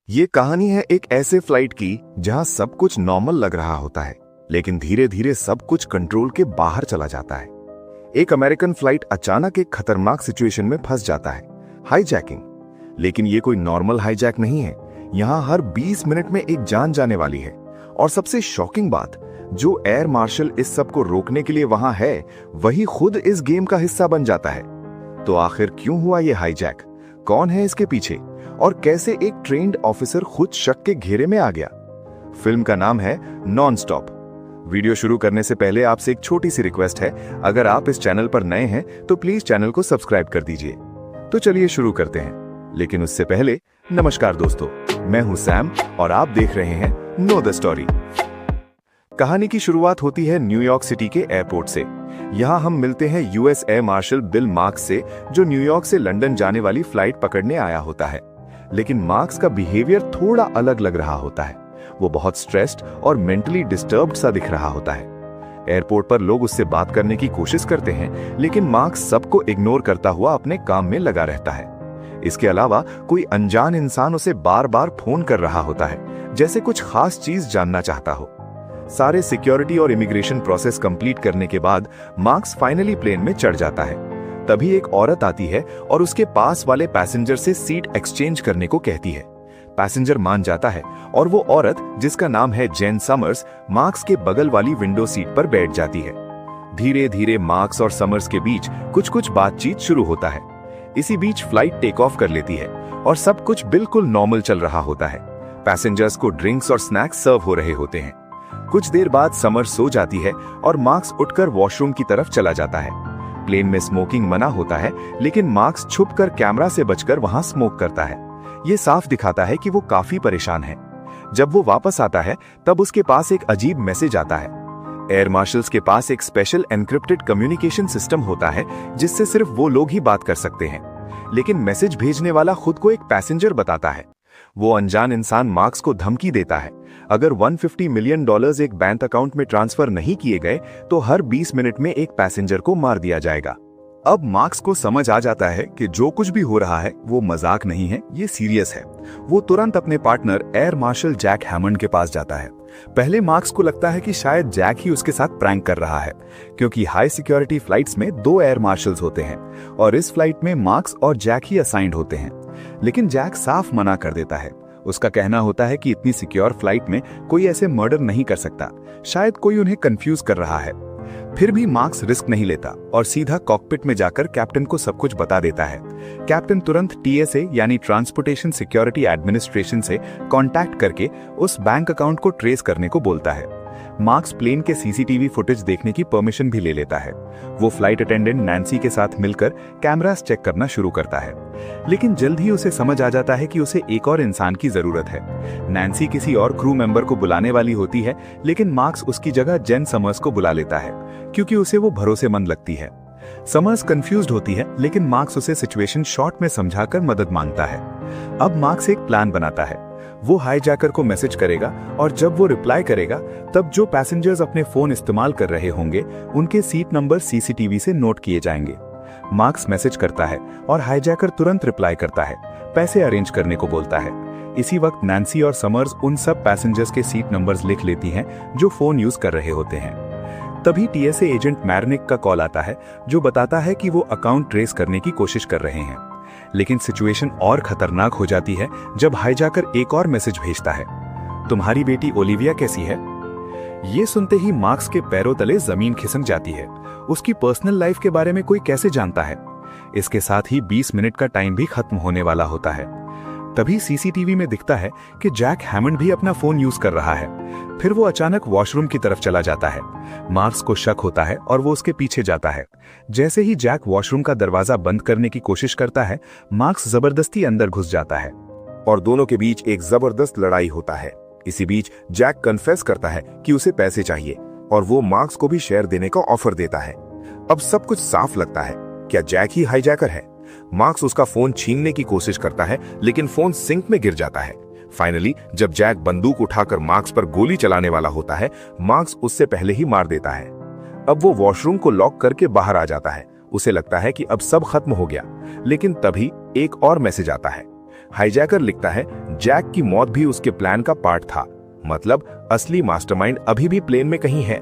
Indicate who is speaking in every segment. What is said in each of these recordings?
Speaker 1: ये कहानी है एक ऐसे फ्लाइट की जहां सब कुछ नॉर्मल लग रहा होता है, लेकिन धीरे धीरे सब कुछ कंट्रोल के बाहर चला जाता है। एक अमेरिकन फ्लाइट अचानक एक खतरनाक सिचुएशन में फंस जाता है, हाईजैकिंग। लेकिन ये कोई नॉर्मल हाईजैक नहीं है, यहाँ हर 20 मिनट में एक जान जाने वाली है। और सबसे शॉकिंग बात, जो एयर मार्शल इस सब को रोकने के लिए वहां है, वही खुद इस गेम का हिस्सा बन जाता है। तो आखिर क्यों हुआ ये हाईजैक? कौन है इसके पीछे? और कैसे एक ट्रेन्ड ऑफिसर खुद शक के घेरे में आ गया? फिल्म का नाम है नॉन स्टॉप। वीडियो शुरू करने से पहले आपसे एक छोटी सी रिक्वेस्ट है, अगर आप इस चैनल पर नए हैं तो प्लीज चैनल को सब्सक्राइब कर दीजिए। तो चलिए शुरू करते हैं, लेकिन उससे पहले नमस्कार दोस्तों, मैं हूं सैम और आप देख रहे हैं नो द स्टोरी। कहानी की शुरुआत होती है न्यूयॉर्क सिटी के एयरपोर्ट से। यहाँ हम मिलते हैं US air marshal bill marks से, जो न्यूयॉर्क से लंदन जाने वाली फ्लाइट पकड़ने आया होता है। लेकिन मार्क्स का बिहेवियर थोड़ा अलग लग रहा होता है। वो बहुत स्ट्रेस्ड और मेंटली डिस्टर्ब्ड सा दिख रहा होता है। एयरपोर्ट पर लोग उससे बात करने की कोशिश करते हैं, लेकिन मार्क्स सबको इग्नोर करता हुआ अपने काम में लगा रहता है। इसके अलावा कोई अनजान इंसान उसे बार बार फोन कर रहा होता है, जैसे कुछ खास चीज जानना चाहता हो। सारे सिक्योरिटी और इमिग्रेशन प्रोसेस कंप्लीट करने के बाद मार्क्स फाइनली प्लेन में चढ़ जाता है। तभी एक औरत आती है और उसके पास वाले पैसेंजर से सीट एक्सचेंज करने को कहती है। पैसेंजर मान जाता है और वो औरत, जिसका नाम है जेन समर्स, मार्क्स के बगल वाली विंडो सीट पर बैठ जाती है। धीरे धीरे मार्क्स और समर्स के बीच कुछ कुछ बातचीत शुरू होता है। इसी बीच फ्लाइट टेक ऑफ कर लेती है और सब कुछ बिल्कुल नॉर्मल चल रहा होता है। पैसेंजर्स को ड्रिंक्स और स्नैक्स सर्व हो रहे होते हैं। कुछ देर बाद समर्स सो जाती है और मार्क्स उठकर वॉशरूम की तरफ चला जाता है। प्लेन में स्मोकिंग मना होता है, लेकिन मार्क्स छुपकर कैमरा से बचकर वहां स्मोक करता है। ये साफ दिखाता है कि वो काफी परेशान है। जब वो वापस आता है, तब उसके पास एक अजीब मैसेज आता है। एयर मार्शल्स के पास एक स्पेशल एन्क्रिप्टेड कम्युनिकेशन सिस्टम होता है, जिससे सिर्फ वो लोग ही बात कर सकते हैं। लेकिन मैसेज भेजने वाला खुद को एक पैसेंजर बताता है। वो अनजान इंसान मार्क्स को धमकी देता है, अगर $150 मिलियन एक बैंक अकाउंट में ट्रांसफर नहीं किए गए तो हर 20 मिनट में एक पैसेंजर को मार दिया जाएगा। अब मार्क्स को समझ आ जाता है कि जो कुछ भी हो रहा है वो मजाक नहीं है, ये सीरियस है। वो तुरंत अपने partner air marshal Jack Hammond के पास जाता है। पहले मार्क्स को लगता है कि शायद जैक ही उसके साथ प्रैंक कर रहा है, क्योंकि हाई सिक्योरिटी फ्लाइट्स में 2 एयर मार्शल्स होते हैं और इस फ्लाइट में मार्क्स और जैक ही असाइंड होते हैं। लेकिन जैक साफ मना कर देता है। उसका कहना होता है कि इतनी सिक्योर फ्लाइट में कोई ऐसे मर्डर नहीं कर सकता, शायद कोई उन्हें कंफ्यूज कर रहा है। फिर भी मार्क्स रिस्क नहीं लेता और सीधा कॉकपिट में जाकर कैप्टन को सब कुछ बता देता है। कैप्टन तुरंत टीएसए यानी ट्रांसपोर्टेशन सिक्योरिटी एडमिनिस्ट्रेशन से कांटेक्ट करके उस बैंक अकाउंट को ट्रेस करने को बोलता है। मार्क्स प्लेन के सीसीटीवी फुटेज देखने की परमिशन भी ले लेता है। वो फ्लाइट अटेंडेंट नैन्सी के साथ मिलकर कैमरास चेक करना शुरू करता है, लेकिन जल्द ही उसे समझ आ जाता है कि उसे एक और इंसान की जरूरत है। नैन्सी किसी और क्रू मेंबर को बुलाने वाली होती है, लेकिन मार्क्स उसकी जगह जेन समर्स को बुला लेता है, क्योंकि उसे वो भरोसेमंद लगती है। समर्स कंफ्यूज्ड होती है, लेकिन मार्क्स उसे सिचुएशन शॉर्ट में समझाकर मदद मांगता है। अब मार्क्स एक प्लान बनाता है। वो हाईजैकर को मैसेज करेगा और जब वो रिप्लाई करेगा, तब जो पैसेंजर्स अपने फोन इस्तेमाल कर रहे होंगे उनके सीट नंबर सीसीटीवी से नोट किए जाएंगे। मार्क्स मैसेज करता है और हाईजैकर तुरंत रिप्लाई करता है, पैसे अरेंज करने को बोलता है। इसी वक्त नैन्सी और समर्स उन सब पैसेंजर्स के सीट नंबर्स लिख लेती हैं जो फोन यूज कर रहे होते हैं। तभी टीएसए एजेंट मैरनिक का कॉल आता है, जो बताता है कि वो अकाउंट ट्रेस करने की कोशिश कर रहे हैं। लेकिन सिचुएशन और खतरनाक हो जाती है जब हाईजैकर एक और मैसेज भेजता है, तुम्हारी बेटी ओलिविया कैसी है? ये सुनते ही मार्क्स के पैरों तले जमीन खिसक जाती है। उसकी पर्सनल लाइफ के बारे में कोई कैसे जानता है? इसके साथ ही 20 मिनट का टाइम भी खत्म होने वाला होता है। तभी सीसीटीवी में दिखता है कि जैक हैमंड भी अपना फोन यूज कर रहा है। फिर वो अचानक वॉशरूम की तरफ चला जाता है। मार्क्स को शक होता है और वो उसके पीछे जाता है। जैसे ही जैक वॉशरूम का दरवाजा बंद करने की कोशिश करता है, मार्क्स जबरदस्ती अंदर घुस जाता है और दोनों के बीच एक जबरदस्त लड़ाई होता है। इसी बीच जैक कन्फेस करता है कि उसे पैसे चाहिए और वो मार्क्स को भी शेयर देने का ऑफर देता है। अब सब कुछ साफ लगता है, क्या जैक ही हाईजैकर है? मार्क्स उसका फोन छीनने की कोशिश करता है, लेकिन फोन सिंक में गिर जाता है। फाइनली जब जैक बंदूक उठाकर मार्क्स पर गोली चलाने वाला होता है, मार्क्स उससे पहले ही मार देता है। अब वो वॉशरूम को लॉक करके बाहर आ जाता है। उसे लगता है कि अब सब खत्म हो गया, लेकिन तभी एक और मैसेज आता है। हाईजैकर लिखता है, जैक की मौत भी उसके प्लान का पार्ट था। मतलब असली मास्टरमाइंड अभी भी प्लेन में कहीं है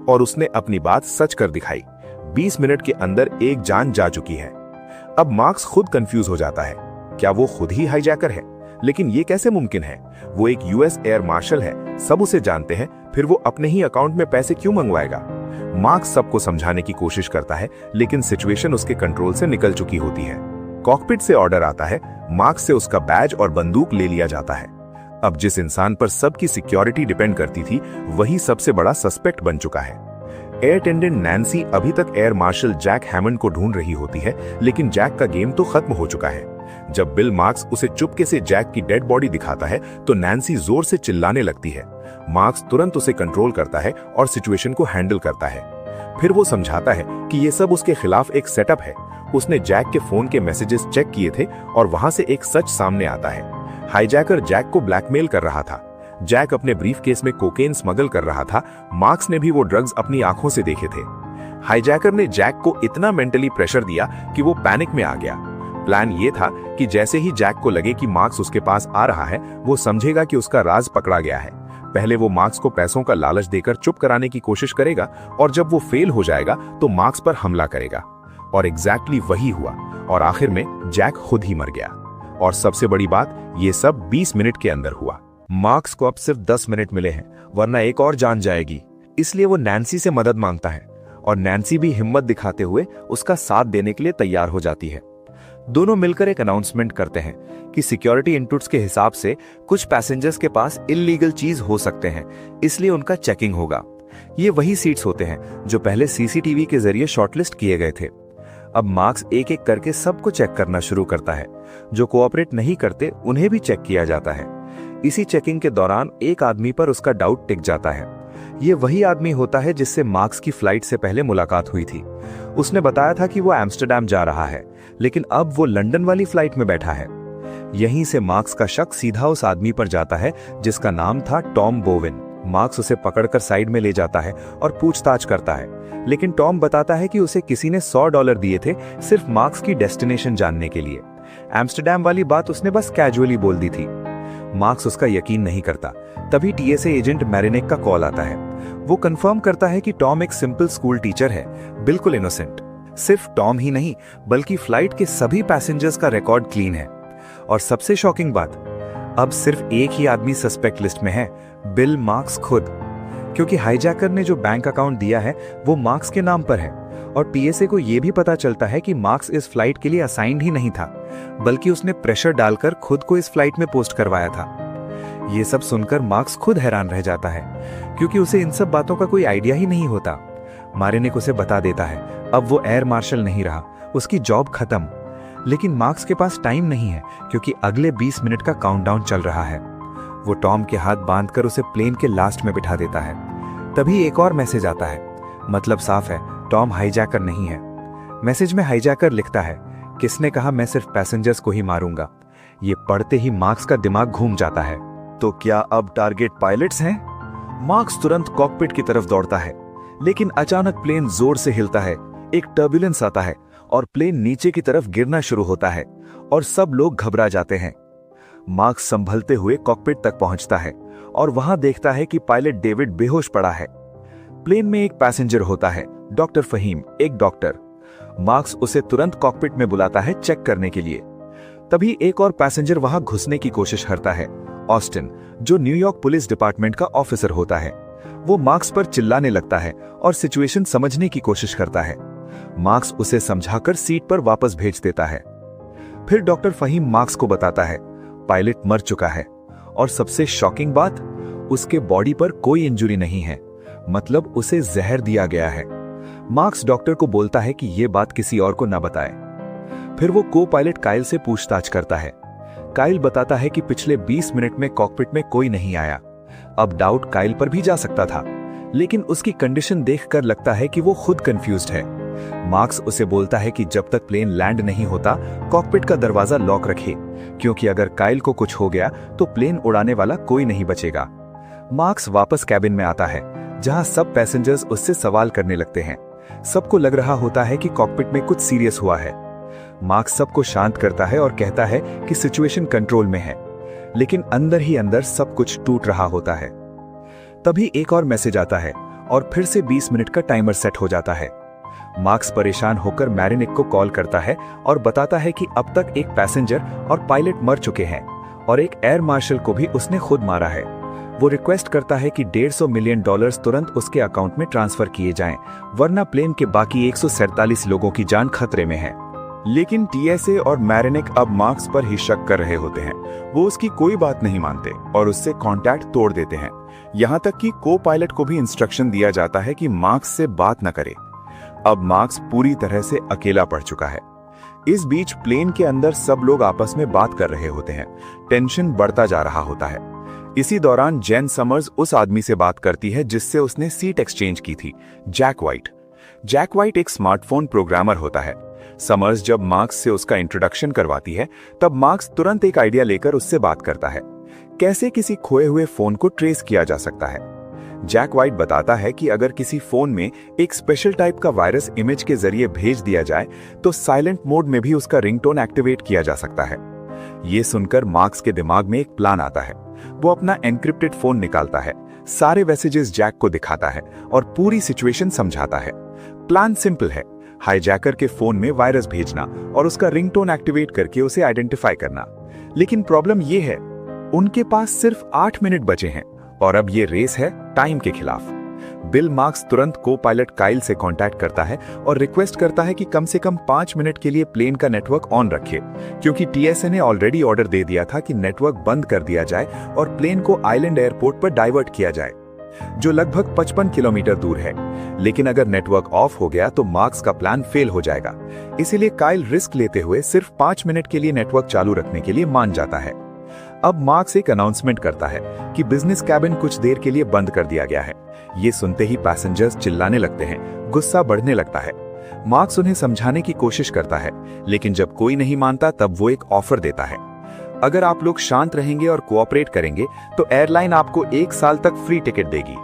Speaker 1: और उसने अपनी बात सच कर दिखाई। 20 मिनट के अंदर एक जान जा चुकी है। अब मार्क्स खुद कंफ्यूज हो जाता है, क्या वो खुद ही हाईजैकर है? लेकिन ये कैसे मुमकिन है? वो एक यूएस एयर मार्शल है, सब उसे जानते हैं, फिर वो अपने ही अकाउंट में पैसे क्यों मंगवाएगा? मार्क्स सबको समझाने की कोशिश करता है, लेकिन सिचुएशन उसके कंट्रोल से निकल चुकी होती है। कॉकपिट से ऑर्डर आता है, मार्क्स से उसका बैज और बंदूक ले लिया जाता है। अब जिस इंसान पर सबकी सिक्योरिटी डिपेंड करती थी, वही सबसे बड़ा सस्पेक्ट बन चुका है। एयर अटेंडेंट नैन्सी अभी तक एयर मार्शल जैक हैमंड को ढूंढ रही होती है, लेकिन जैक का गेम तो खत्म हो चुका है। जब बिल मार्क्स उसे चुपके से जैक की डेड बॉडी दिखाता है, तो नैन्सी जोर से चिल्लाने लगती है। मार्क्स तुरंत उसे कंट्रोल करता है और सिचुएशन को हैंडल करता है। फिर वो समझाता है कि ये सब उसके खिलाफ एक सेटअप है। उसने जैक के फोन के मैसेजेस चेक किए थे और वहां से एक सच सामने आता है। हाईजैकर जैक को ब्लैकमेल कर रहा था। जैक अपने ब्रीफकेस में कोकेन स्मगल कर रहा था। मार्क्स ने भी वो ड्रग्स अपनी आंखों से देखे थे। हाईजैकर ने जैक को इतना मेंटली प्रेशर दिया कि वो पैनिक में आ गया। प्लान ये था कि जैसे ही जैक को लगे कि मार्क्स उसके पास आ रहा है, वो समझेगा कि उसका राज पकड़ा गया है। पहले वो मार्क्स को पैसों का लालच देकर चुप कराने की कोशिश करेगा और जब वो फेल हो जाएगा तो मार्क्स पर हमला करेगा। और एग्जैक्टली वही हुआ और आखिर में जैक खुद ही मर गया। और सबसे बड़ी बात, ये सब 20 मिनट के अंदर हुआ। मार्क्स को अब सिर्फ 10 मिनट मिले हैं, वरना एक और जान जाएगी। इसलिए वो नैन्सी से मदद मांगता है और नैन्सी भी हिम्मत दिखाते हुए उसका साथ देने के लिए तैयार हो जाती है। दोनों मिलकर एक अनाउंसमेंट करते हैं कि सिक्योरिटी इनपुट्स के हिसाब से कुछ पैसेंजर्स के पास इल्लीगल चीज हो सकते हैं, इसलिए उनका चेकिंग होगा। ये वही सीट्स होते हैं जो पहले सीसीटीवी के जरिए शॉर्टलिस्ट किए गए थे। अब मार्क्स एक एक करके सबको चेक करना शुरू करता है। जो कोऑपरेट नहीं करते उन्हें भी चेक किया जाता है। इसी चेकिंग के दौरान एक आदमी पर उसका डाउट टिक जाता है। ये वही आदमी होता है जिससे मार्क्स की फ्लाइट से पहले मुलाकात हुई थी। उसने बताया था कि वो एम्स्टर्डम जा रहा है, लेकिन अब वो लंदन वाली फ्लाइट में बैठा है। यहीं से मार्क्स का शक सीधा उस आदमी पर जाता है जिसका नाम था टॉम बोवेन। मार्क्स उसे पकड़कर साइड में ले जाता है और पूछताछ करता है, लेकिन टॉम बताता है कि उसे किसी ने $100 दिए थे सिर्फ मार्क्स की डेस्टिनेशन जानने के लिए। एम्स्टर्डम वाली बात उसने बस कैजुअली बोल दी थी। मार्क्स उसका यकीन नहीं करता। तभी टीएसए एजेंट मैरिनेक का कॉल आता है। वो कंफर्म करता है कि टॉम एक सिंपल स्कूल टीचर है, बिल्कुल इनोसेंट। सिर्फ टॉम ही नहीं, बल्कि फ्लाइट के सभी पैसेंजर्स का रिकॉर्ड क्लीन है। और सबसे शॉकिंग बात, अब सिर्फ एक ही आदमी सस्पेक्ट लिस्ट में है, बिल मार्क्स खुद। क्योंकि हाईजैकर ने जो बैंक अकाउंट दिया है वो मार्क्स के नाम पर है और टीएसए को यह भी पता चलता है कि मार्क्स इस फ्लाइट के लिए असाइंड ही नहीं था, बल्कि उसने प्रेशर डालकर खुद को इस फ्लाइट में पोस्ट करवाया था। ये सब सुनकर मार्क्स खुद हैरान रह जाता है, क्योंकि उसे इन सब बातों का कोई आइडिया ही नहीं होता। मैरिनेक उसे बता देता है अब वो एयर मार्शल नहीं रहा, उसकी जॉब खत्म। लेकिन मार्क्स के पास टाइम नहीं है, क्योंकि अगले 20 मिनट का काउंटडाउन चल रहा है। वो टॉम के हाथ बांधकर उसे प्लेन के लास्ट में बिठा देता है। तभी एक और मैसेज आता है। मतलब साफ है, टॉम हाईजैकर नहीं है। मैसेज में हाईजैकर लिखता है, किसने कहा मैं सिर्फ पैसेंजर्स को ही मारूंगा। ये पढ़ते ही मार्क्स का दिमाग घूम जाता है। तो क्या अब टारगेट पायलट्स हैं? मार्क्स तुरंत कॉकपिट की तरफ दौड़ता है, लेकिन अचानक प्लेन जोर से हिलता है। एक टर्बुलेंस आता है और प्लेन नीचे की तरफ गिरना शुरू होता है और सब लोग घबरा जाते हैं। मार्क्स संभलते हुए कॉकपिट तक पहुंचता है और वहां देखता है कि पायलट डेविड बेहोश पड़ा है। प्लेन में एक पैसेंजर होता है, डॉक्टर फहीम, एक डॉक्टर। मार्क्स उसे तुरंत कॉकपिट में बुलाता है चेक करने के लिए। तभी एक और पैसेंजर वहां घुसने की कोशिश करता है, ऑस्टिन, जो न्यूयॉर्क पुलिस डिपार्टमेंट का ऑफिसर होता है। वो मार्क्स पर चिल्लाने लगता है और सिचुएशन समझने की कोशिश करता है। मार्क्स उसे समझाकर सीट पर वापस भेज देता है। फिर डॉक्टर फहीम मार्क्स को बताता है पायलट मर चुका है, और सबसे शॉकिंग बात, उसके बॉडी पर कोई इंजरी नहीं है, मतलब उसे जहर दिया गया है। मार्क्स डॉक्टर को बोलता है कि यह बात किसी और को ना बताए। फिर वो को पायलट काइल से पूछताछ करता है। काइल बताता है कि पिछले 20 मिनट में कॉकपिट में कोई नहीं आया। अब डाउट काइल पर भी जा सकता था, लेकिन उसकी कंडीशन देखकर लगता है कि वो खुद कंफ्यूज्ड है। मार्क्स उसे बोलता है कि जब तक प्लेन लैंड नहीं होता कॉकपिट का दरवाजा लॉक रखे, क्योंकि अगर काइल को कुछ हो गया तो प्लेन उड़ाने वाला कोई नहीं बचेगा। मार्क्स वापस कैबिन में आता है, जहां सब पैसेंजर्स उससे सवाल करने लगते हैं। सबको लग रहा होता है कि कॉकपिट में कुछ सीरियस हुआ है। मार्क्स सबको शांत करता है और कहता है कि सिचुएशन कंट्रोल में है, लेकिन अंदर ही अंदर सब कुछ टूट रहा होता है। तभी एक और मैसेज आता है और फिर से 20 मिनट का टाइमर सेट हो जाता है। मार्क्स परेशान होकर मैरिनिक को कॉल करता है और बताता है कि अब तक एक पैसेंजर और पायलट मर चुके हैं और एक एयर मार्शल को भी उसने खुद मारा है। वो रिक्वेस्ट करता है कि $150 मिलियन तुरंत उसके अकाउंट में ट्रांसफर किए जाएं, वरना प्लेन के बाकी 147 लोगों की जान खतरे में है। लेकिन टीएसए और मैरिनिक अब मार्क्स पर ही शक कर रहे होते हैं। वो उसकी कोई बात नहीं मानते और उससे कांटेक्ट तोड़ देते हैं। यहाँ तक कि को पायलट को भी इंस्ट्रक्शन दिया जाता है कि मार्क्स से बात न करे। अब मार्क्स पूरी तरह से अकेला पड़ चुका है। इस बीच प्लेन के अंदर सब लोग आपस में बात कर रहे होते हैं। टेंशन बढ़ता जा रहा होता है। इसी दौरान जेन समर्स उस आदमी से बात करती है जिससे उसने सीट एक्सचेंज की थी, जैक व्हाइट। जैक व्हाइट एक स्मार्टफोन प्रोग्रामर होता है। समर्स जब मार्क्स से उसका इंट्रोडक्शन करवाती है, तब मार्क्स तुरंत एक आइडिया लेकर उससे बात करता है, कैसे किसी खोए हुए फोन को ट्रेस किया जा सकता है। जैक व्हाइट बताता है कि अगर किसी फोन में एक स्पेशल टाइप का वायरस इमेज के जरिए भेज दिया जाए तो साइलेंट मोड में भी उसका रिंगटोन एक्टिवेट किया जा सकता है। ये सुनकर मार्क्स के दिमाग में एक प्लान आता है। वो अपना एनक्रिप्टेड फोन निकालता है, सारे मैसेजेस जैक को दिखाता है और पूरी सिचुएशन समझाता है। प्लान सिंपल है, हाईजैकर के फोन में वायरस भेजना और उसका रिंगटोन एक्टिवेट करके उसे आइडेंटिफाई करना। लेकिन प्रॉब्लम ये है, उनके पास सिर्फ 8 मिनट बचे हैं और अब ये रेस है टाइम के खिलाफ। बिल मार्क्स तुरंत को पायलट काइल से कांटेक्ट करता है और रिक्वेस्ट करता है कि कम से कम 5 मिनट के लिए प्लेन का नेटवर्क ऑन रखे, क्योंकि टीएसए ने ऑलरेडी ऑर्डर दे दिया था कि नेटवर्क बंद कर दिया जाए और प्लेन को आइलैंड एयरपोर्ट पर डाइवर्ट किया जाए, जो लगभग 55 किलोमीटर दूर है। लेकिन अगर नेटवर्क ऑफ हो गया तो मार्क्स का प्लान फेल हो जाएगा। इसीलिए काइल रिस्क लेते हुए सिर्फ 5 मिनट के लिए नेटवर्क चालू रखने के लिए मान जाता है। अब मार्क्स एक अनाउंसमेंट करता है कि बिजनेस कैबिन कुछ देर के लिए बंद कर दिया गया है। ये सुनते ही पैसेंजर्स चिल्लाने लगते हैं, गुस्सा बढ़ने लगता है। मार्क्स उन्हें समझाने की कोशिश करता है, लेकिन जब कोई नहीं मानता तब वो एक ऑफर देता है। अगर आप लोग शांत रहेंगे और कोऑपरेट करेंगे तो एयरलाइन आपको 1 साल तक फ्री टिकट देगी।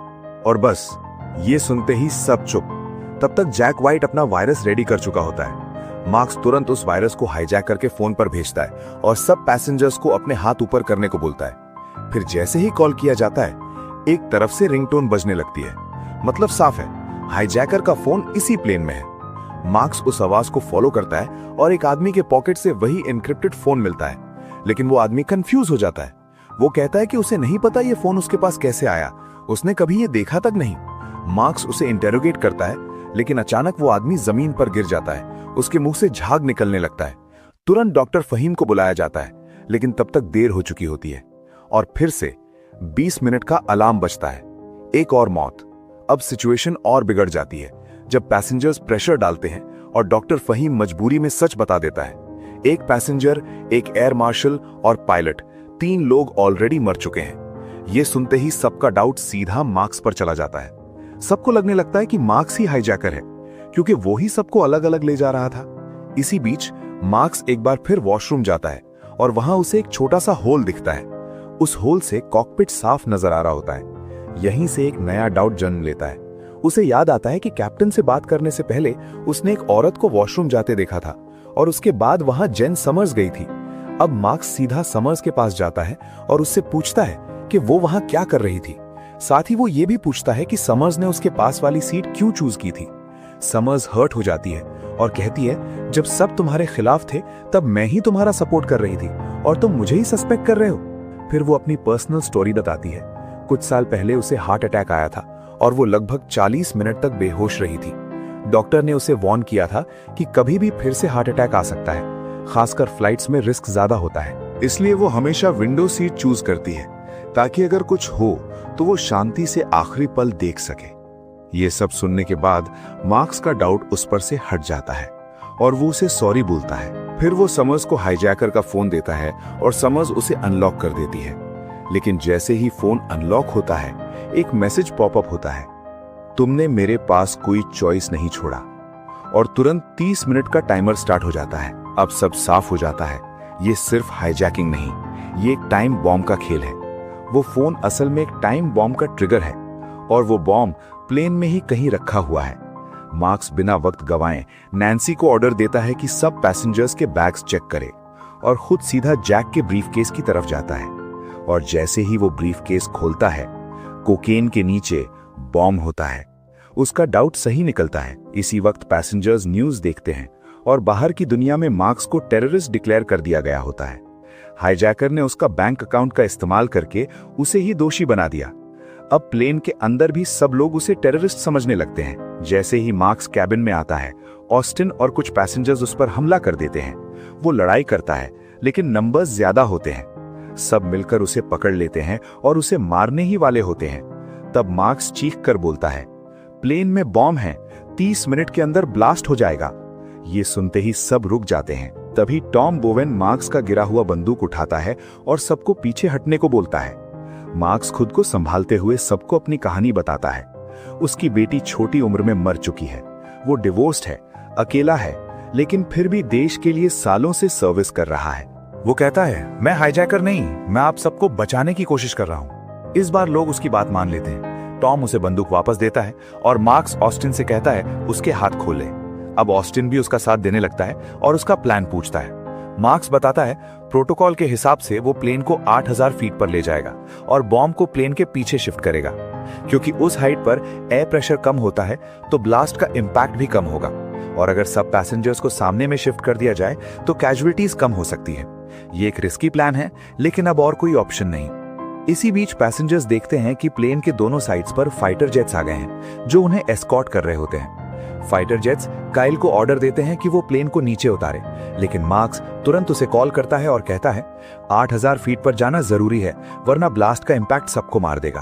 Speaker 1: और बस ये सुनते ही सब चुप। तब तक जैक व्हाइट अपना वायरस रेडी कर चुका होता है। मार्क्स तुरंत उस वायरस को हाईजैक करके फोन पर भेजता है और सब पैसेंजर्स को अपने हाथ ऊपर करने को बोलता है। फिर जैसे ही कॉल किया जाता है, एक तरफ से रिंगटोन बजने लगती है। मतलब साफ है, हाईजैकर का फोन इसी प्लेन में है। मार्क्स उस आवाज को फॉलो करता है और एक आदमी के पॉकेट से वही एन्क्रिप्टेड फोन मिलता है। लेकिन वो आदमी कंफ्यूज हो जाता है। वो कहता है कि उसे नहीं पता ये फोन उसके पास कैसे आया, उसने कभी ये देखा तक नहीं। मार्क्स उसे इंटेरोगेट करता है, लेकिन अचानक वो आदमी जमीन पर गिर जाता है। उसके मुंह से झाग निकलने लगता है। तुरंत डॉक्टर फहीम को बुलाया जाता है, लेकिन तब तक देर हो चुकी होती है और फिर से 20 मिनट का अलार्म बजता है। एक और मौत। अब सिचुएशन और बिगड़ जाती है जब पैसेंजर्स प्रेशर डालते हैं और डॉक्टर फहीम मजबूरी में सच बता देता है। एक पैसेंजर, एक एयर मार्शल और पायलट, 3 लोग ऑलरेडी मर चुके हैं। यह सुनते ही सबका डाउट सीधा मार्क्स पर चला जाता है। सबको लगने लगता है कि मार्क्स ही हाईजैकर है, क्योंकि वो ही सबको अलग अलग ले जा रहा था। इसी बीच मार्क्स एक बार फिर वॉशरूम जाता है और वहां उसे एक छोटा सा होल दिखता है। उस होल से कॉकपिट साफ नजर आ रहा होता है। यहीं से एक नया डाउट जन्म लेता है। उसे याद आता है कि कैप्टन से बात करने से पहले उसने एक औरत को वॉशरूम जाते देखा था और उसके बाद वहां जेन समर्स गई थी। अब मार्क्स सीधा समर्स के पास जाता है और उससे पूछता है कि वो वहां क्या कर रही थी। साथ ही वो ये भी पूछता है कि समर्स ने उसके पास वाली सीट क्यों चूज की थी। समर्स हर्ट हो जाती है और कहती है, जब सब तुम्हारे खिलाफ थे तब मैं ही तुम्हारा सपोर्ट कर रही थी और तुम मुझे ही सस्पेक्ट कर रहे हो। फिर वो अपनी पर्सनल स्टोरी बताती है। कुछ साल पहले उसे हार्ट अटैक आया था और वो लगभग 40 मिनट तक बेहोश रही थी। डॉक्टर ने उसे वार्न किया था कि कभी भी फिर से हार्ट अटैक आ सकता है, खासकर फ्लाइट्स में रिस्क ज्यादा होता है। इसलिए वो हमेशा विंडो सीट चूज करती है, ताकि अगर कुछ हो तो वो शांति से आखिरी पल देख सके। ये सब सुनने के बाद मार्क्स का डाउट उस पर से हट जाता है और वो उसे सॉरी बोलता है। फिर वो समर्स को हाईजैकर का फोन देता है और समर्स उसे अनलॉक कर देती है। लेकिन जैसे ही फोन अनलॉक होता है, एक मैसेज पॉपअप होता है, तुमने मेरे पास कोई चॉइस नहीं छोड़ा। और तुरंत 30 मिनट का टाइमर स्टार्ट हो जाता है। अब सब साफ हो जाता है, ये सिर्फ हाईजैकिंग नहीं, ये एक टाइम बॉम्ब का खेल है। वो फोन असल में एक टाइम बॉम्ब का ट्रिगर है और वो बॉम्ब प्लेन में ही कहीं रखा हुआ है। मार्क्स बिना वक्त गवाए नैन्सी को ऑर्डर देता है कि सब पैसेंजर्स के बैग्स चेक करे और खुद सीधा जैक के ब्रीफकेस की तरफ जाता है। और जैसे ही वो ब्रीफकेस खोलता है, कोकेन के नीचे बॉम्ब होता है। उसका डाउट सही निकलता है। इसी वक्त पैसेंजर्स न्यूज देखते हैं और बाहर की दुनिया में मार्क्स को टेररिस्ट डिक्लेयर कर दिया गया होता है। हाईजैकर ने उसका बैंक अकाउंट का इस्तेमाल करके उसे ही दोषी बना दिया। अब प्लेन के अंदर भी सब लोग उसे टेररिस्ट समझने लगते हैं। जैसे ही मार्क्स कैबिन में आता है, ऑस्टिन और कुछ पैसेंजर्स उस पर हमला कर देते हैं। वो लड़ाई करता है, लेकिन नंबर्स ज्यादा होते हैं। सब मिलकर उसे पकड़ लेते हैं और उसे मारने ही वाले होते हैं। तब मार्क्स चीख कर बोलता है, प्लेन में बॉम्ब है, 30 मिनट के अंदर ब्लास्ट हो जाएगा। ये सुनते ही सब रुक जाते हैं। तभी टॉम बोवेन मार्क्स का गिरा हुआ बंदूक उठाता है और सबको पीछे हटने को बोलता है। मार्क्स खुद को संभालते हुए सबको अपनी कहानी बताता है। उसकी बेटी छोटी उम्र में मर चुकी है, वो डिवोर्स्ड है, अकेला है, लेकिन फिर भी देश के लिए सालों से सर्विस कर रहा है।
Speaker 2: वो कहता है, मैं हाईजैकर नहीं, मैं आप सबको बचाने की कोशिश कर रहा हूँ। इस बार लोग उसकी बात मान लेते हैं। टॉम उसे बंदूक वापस देता है और मार्क्स ऑस्टिन से कहता है उसके हाथ खोल ले। अब ऑस्टिन भी उसका साथ देने लगता है और उसका प्लान पूछता है। मार्क्स बताता है प्रोटोकॉल के हिसाब से वो प्लेन को 8000 फीट पर ले जाएगा और बॉम्ब को प्लेन के पीछे शिफ्ट करेगा। क्योंकि उस हाइट पर एयर प्रेशर कम होता है तो ब्लास्ट का इंपैक्ट भी कम होगा, और अगर सब पैसेंजर्स को सामने में शिफ्ट कर दिया जाए तो कैजुअलिटीज कम हो सकती है। ये एक रिस्की प्लान है, लेकिन अब और कोई ऑप्शन नहीं। इसी बीच पैसेंजर्स देखते हैं कि प्लेन के दोनों साइड्स पर फाइटर जेट्स आ गए हैं जो उन्हें एस्कॉर्ट कर रहे होते हैं। फाइटर जेट्स काइल को ऑर्डर देते हैं कि वो प्लेन को नीचे उतारे, लेकिन मार्क्स तुरंत उसे कॉल करता है और कहता है 8000 फीट पर जाना जरूरी है, वरना ब्लास्ट का इंपैक्ट सबको मार देगा।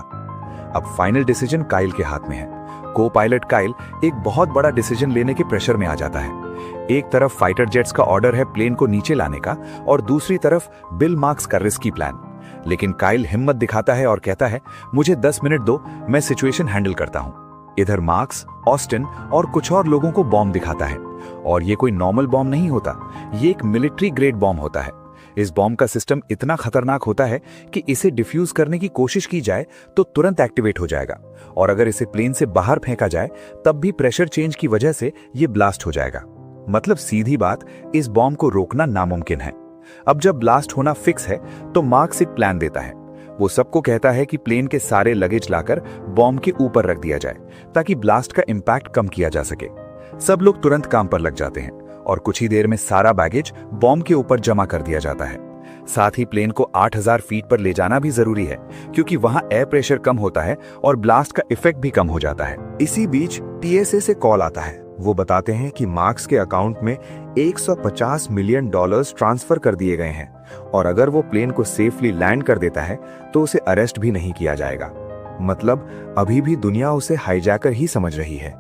Speaker 2: अब फाइनल डिसीजन काइल के हाथ में है। को पायलट काइल एक बहुत बड़ा डिसीजन लेने के प्रेशर में आ जाता है। एक तरफ फाइटर जेट्स का ऑर्डर है प्लेन को नीचे लाने का, और दूसरी तरफ बिल मार्क्स का रिस्की प्लान। लेकिन काइल हिम्मत दिखाता है और कहता है, मुझे 10 मिनट दो, मैं सिचुएशन हैंडल करता हूं। इधर मार्क्स, ऑस्टिन और कुछ और लोगों को बॉम्ब दिखाता है, और ये कोई नॉर्मल बॉम्ब नहीं होता, ये एक मिलिट्री ग्रेड बॉम्ब होता है। इस बॉम्ब का सिस्टम इतना खतरनाक होता है कि इसे डिफ्यूज करने की कोशिश की जाए तो तुरंत एक्टिवेट हो जाएगा, और अगर इसे प्लेन से बाहर फेंका जाए तब भी प्रेशर चेंज की वजह से ये ब्लास्ट हो जाएगा। मतलब सीधी बात, इस बॉम्ब को रोकना नामुमकिन है। अब जब ब्लास्ट होना फिक्स है तो मार्क्स एक प्लान देता है। वो सबको कहता है कि प्लेन के सारे लगेज लाकर बॉम्ब के ऊपर रख दिया जाए ताकि ब्लास्ट का इंपैक्ट कम किया जा सके। सब लोग तुरंत काम पर लग जाते हैं और कुछ ही देर में सारा बैगेज बॉम्ब के ऊपर जमा कर दिया जाता है। साथ ही प्लेन को 8000 फीट पर ले जाना भी जरूरी है, क्योंकि वहां एयर प्रेशर कम होता है और ब्लास्ट का इफेक्ट भी कम हो जाता है। इसी बीच टीएसए से कॉल आता है। वो बताते हैं कि मार्क्स के अकाउंट में $150 मिलियन ट्रांसफर कर दिए गए हैं, और अगर वो प्लेन को सेफली लैंड कर देता है तो उसे अरेस्ट भी नहीं किया जाएगा। मतलब अभी भी दुनिया उसे हाईजैकर ही समझ रही है।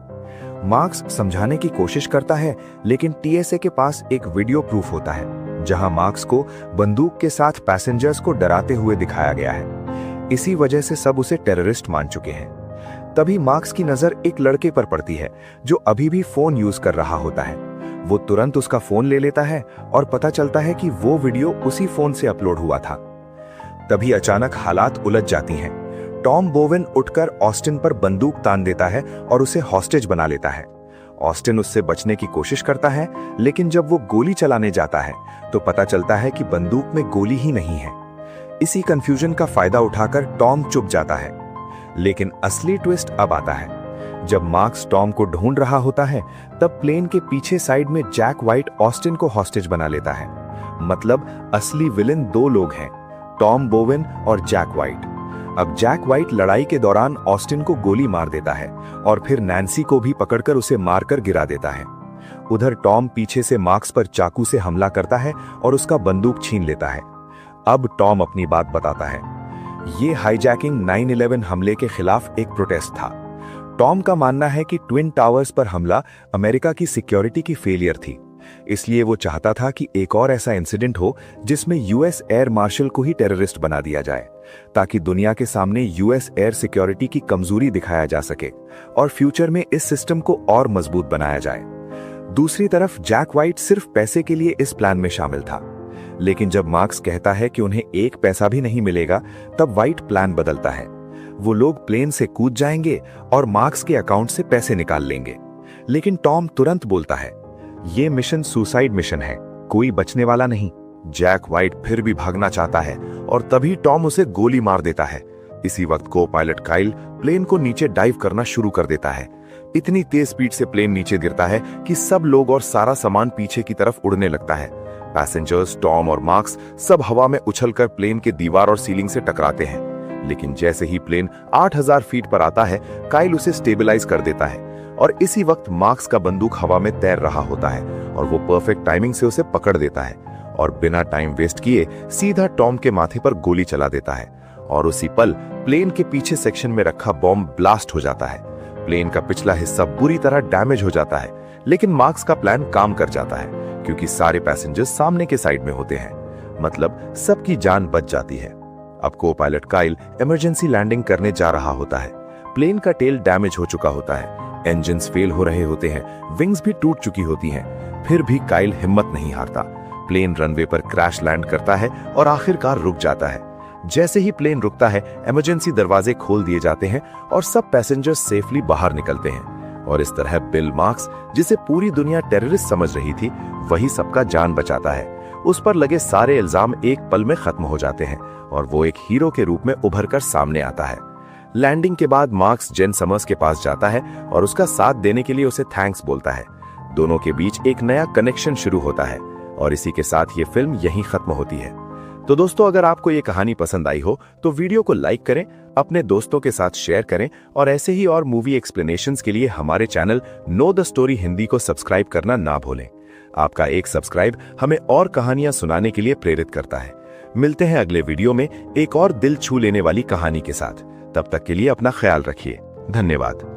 Speaker 2: मार्क्स समझाने की कोशिश करता है, लेकिन टीएसए के पास एक वीडियो प्रूफ होता है जहां मार्क्स को बंदूक के साथ पैसेंजर्स को डराते हुए दिखाया गया है। इसी वजह से सब उसे टेररिस्ट मान चुके हैं। तभी मार्क्स की नजर एक लड़के पर पड़ती है जो अभी भी फोन यूज कर रहा होता है। वो तुरंत उसका फोन ले लेता है और पता चलता है कि वो वीडियो उसी फोन से अपलोड हुआ था। तभी अचानक हालात उलझ जाती हैं। टॉम बोवेन उठकर ऑस्टिन पर बंदूक तान देता है और उसे हॉस्टेज बना लेता है। ऑस्टिन उससे बचने की कोशिश करता है, लेकिन जब वो गोली चलाने जाता है तो पता चलता है कि बंदूक में गोली ही नहीं है। इसी कंफ्यूजन का फायदा उठाकर टॉम चुप जाता है। लेकिन असली ट्विस्ट अब आता है। जब मार्क्स टॉम को ढूंढ रहा होता है तब प्लेन के पीछे साइड में जैक व्हाइट ऑस्टिन को हॉस्टेज बना लेता है। मतलब असली विलेन दो लोग हैं, टॉम बोवेन और जैक व्हाइट। अब जैक व्हाइट लड़ाई के दौरान ऑस्टिन को गोली मार देता है और फिर नैन्सी को भी पकड़कर उसे मारकर गिरा देता है। उधर टॉम पीछे से मार्क्स पर चाकू से हमला करता है और उसका बंदूक छीन लेता है। अब टॉम अपनी बात बताता है। ये हाईजैकिंग 9/11 हमले के खिलाफ एक प्रोटेस्ट था। टॉम का मानना है कि ट्विन टावर्स पर हमला अमेरिका की सिक्योरिटी की फेलियर थी, इसलिए वो चाहता था कि एक और ऐसा इंसिडेंट हो जिसमें यूएस एयर मार्शल को ही टेररिस्ट बना दिया जाए, ताकि दुनिया के सामने यूएस एयर सिक्योरिटी की कमजोरी दिखाया जा सके और फ्यूचर में इस सिस्टम को और मजबूत बनाया जाए। दूसरी तरफ जैक व्हाइट सिर्फ पैसे के लिए इस प्लान में शामिल था, लेकिन जब मार्क्स कहता है कि उन्हें एक पैसा भी नहीं मिलेगा, तब व्हाइट प्लान बदलता है। वो लोग प्लेन से कूद जाएंगे और मार्क्स के अकाउंट से पैसे निकाल लेंगे।
Speaker 1: लेकिन टॉम तुरंत बोलता है, ये मिशन सुसाइड मिशन है, कोई बचने वाला नहीं। जैक व्हाइट फिर भी भागना चाहता है और तभी टॉम उसे गोली मार देता है। इसी वक्त को पायलट काइल प्लेन को नीचे डाइव करना शुरू कर देता है। इतनी तेज स्पीड से प्लेन नीचे गिरता है कि सब लोग और सारा सामान पीछे की तरफ उड़ने लगता है। पैसेंजर्स, टॉम और मार्क्स सब हवा में उछलकर प्लेन के दीवार और सीलिंग से टकराते हैं। लेकिन जैसे ही प्लेन 8000 फीट पर आता है, काइल उसे स्टेबलाइज कर देता है और इसी वक्त मार्क्स का बंदूक हवा में तैर रहा होता है और वो परफेक्ट टाइमिंग से उसे पकड़ देता है और बिना टाइम वेस्ट किए सीधा टॉम के माथे पर गोली चला देता है और उसी पल प्लेन के पीछे सेक्शन में रखा बॉम्ब ब्लास्ट हो जाता है। प्लेन का पिछला हिस्सा बुरी तरह डैमेज हो जाता है, लेकिन मार्क्स का प्लान काम कर जाता है क्योंकि सारे पैसेंजर्स सामने के साइड में होते हैं। मतलब सबकी जान बच जाती है। अब को पायलट काइल इमरजेंसी लैंडिंग करने जा रहा होता है। प्लेन का टेल डैमेज हो चुका होता है, इंजन्स फेल हो रहे होते हैं, विंग्स भी टूट चुकी होती हैं। फिर भी काइल हिम्मत नहीं हारता। प्लेन रनवे पर क्रैश लैंड करता है और आखिरकार रुक जाता है। जैसे ही प्लेन रुकता है, इमरजेंसी दरवाजे खोल दिए जाते हैं और सब पैसेंजर्स सेफली बाहर निकलते हैं। और इस तरह बिल मार्क्स, जिसे पूरी दुनिया टेररिस्ट समझ रही थी, वही सबका जान बचाता है। उस पर लगे सारे इल्जाम एक पल में खत्म हो जाते हैं और वो एक हीरो के रूप में उभर कर सामने आता है। लैंडिंग के बाद मार्क्स जेन समर्स के पास जाता है और उसका साथ देने के लिए उसे थैंक्स बोलता है। दोनों के बीच एक नया कनेक्शन शुरू होता है और इसी के साथ ये फिल्म यहीं खत्म होती है। तो दोस्तों, अगर आपको ये कहानी पसंद आई हो तो वीडियो को लाइक करें, अपने दोस्तों के साथ शेयर करें और ऐसे ही और मूवी एक्सप्लेनेशंस के लिए हमारे channel know the story Hindi को सब्सक्राइब करना ना भूलें। आपका एक सब्सक्राइब हमें और कहानियां सुनाने के लिए प्रेरित करता है। मिलते हैं अगले वीडियो में एक और दिल छू लेने वाली कहानी के साथ। तब तक के लिए अपना ख्याल रखिए। धन्यवाद।